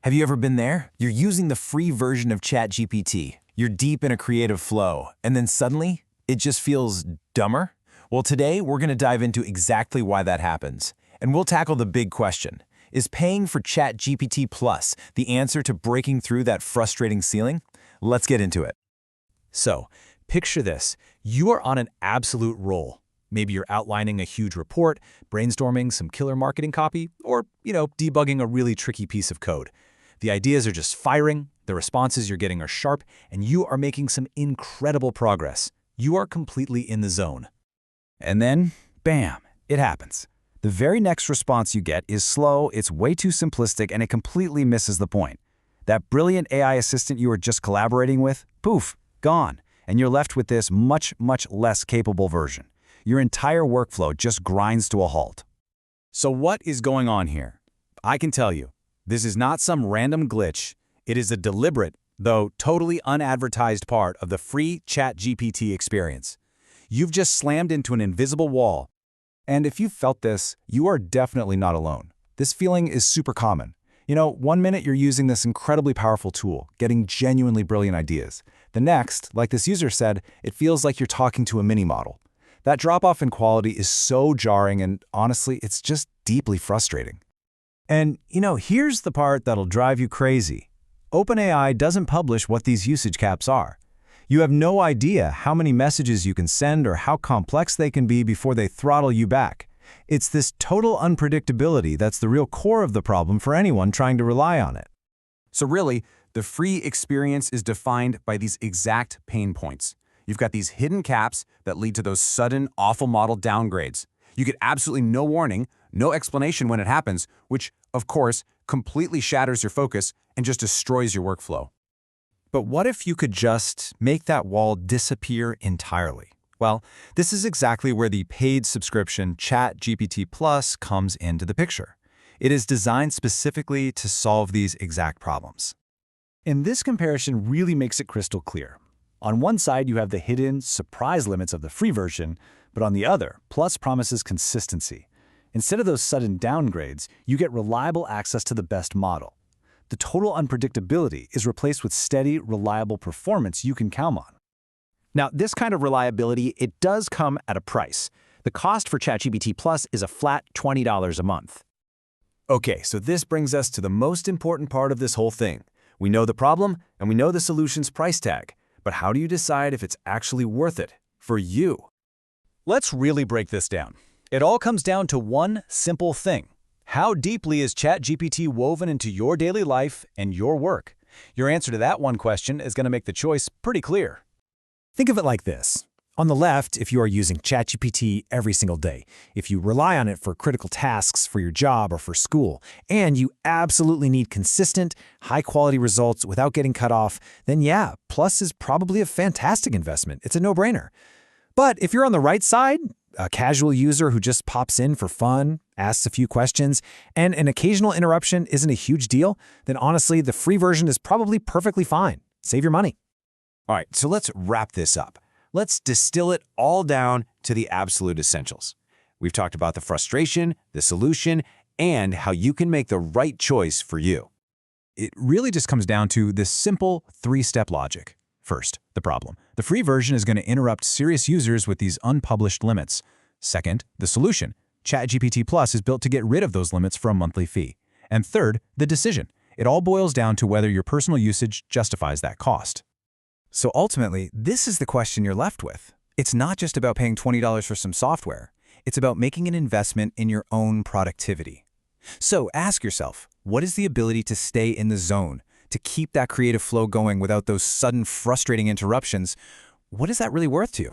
Have you ever been there? You're using the free version of ChatGPT. You're deep in a creative flow, and then suddenly, it just feels dumber? Well, today, we're going to dive into exactly why that happens. And we'll tackle the big question. Is paying for ChatGPT Plus the answer to breaking through that frustrating ceiling? Let's get into it. So, picture this. You are on an absolute roll. Maybe you're outlining a huge report, brainstorming some killer marketing copy, or, debugging a really tricky piece of code. The ideas are just firing, the responses you're getting are sharp, and you are making some incredible progress. You are completely in the zone. And then, bam, it happens. The very next response you get is slow, it's way too simplistic, and it completely misses the point. That brilliant AI assistant you were just collaborating with, poof, gone, and you're left with this much, much less capable version. Your entire workflow just grinds to a halt. So what is going on here? I can tell you, this is not some random glitch. It is a deliberate, though totally unadvertised part of the free ChatGPT experience. You've just slammed into an invisible wall. And if you've felt this, you are definitely not alone. This feeling is super common. One minute you're using this incredibly powerful tool, getting genuinely brilliant ideas. The next, like this user said, it feels like you're talking to a mini-model. That drop-off in quality is so jarring and, honestly, it's just deeply frustrating. And, here's the part that'll drive you crazy. OpenAI doesn't publish what these usage caps are. You have no idea how many messages you can send or how complex they can be before they throttle you back. It's this total unpredictability that's the real core of the problem for anyone trying to rely on it. So really, the free experience is defined by these exact pain points. You've got these hidden caps that lead to those sudden, awful model downgrades. You get absolutely no warning, no explanation when it happens, which, of course, completely shatters your focus and just destroys your workflow. But what if you could just make that wall disappear entirely? Well, this is exactly where the paid subscription ChatGPT Plus comes into the picture. It is designed specifically to solve these exact problems. And this comparison really makes it crystal clear. On one side, you have the hidden, surprise limits of the free version, but on the other, Plus promises consistency. Instead of those sudden downgrades, you get reliable access to the best model. The total unpredictability is replaced with steady, reliable performance you can count on. Now, this kind of reliability, it does come at a price. The cost for ChatGPT Plus is a flat $20 a month. Okay, so this brings us to the most important part of this whole thing. We know the problem, and we know the solution's price tag. But how do you decide if it's actually worth it for you? Let's really break this down. It all comes down to one simple thing. How deeply is ChatGPT woven into your daily life and your work? Your answer to that one question is going to make the choice pretty clear. Think of it like this. On the left, if you are using ChatGPT every single day, if you rely on it for critical tasks for your job or for school, and you absolutely need consistent, high-quality results without getting cut off, then yeah, Plus is probably a fantastic investment. It's a no-brainer. But if you're on the right side, a casual user who just pops in for fun, asks a few questions, and an occasional interruption isn't a huge deal, then honestly, the free version is probably perfectly fine. Save your money. All right, so let's wrap this up. Let's distill it all down to the absolute essentials. We've talked about the frustration, the solution, and how you can make the right choice for you. It really just comes down to this simple three-step logic. First, the problem. The free version is going to interrupt serious users with these unpublished limits. Second, the solution. ChatGPT Plus is built to get rid of those limits for a monthly fee. And third, the decision. It all boils down to whether your personal usage justifies that cost. So ultimately, this is the question you're left with. It's not just about paying $20 for some software. It's about making an investment in your own productivity. So ask yourself, what is the ability to stay in the zone, to keep that creative flow going without those sudden frustrating interruptions? What is that really worth to you?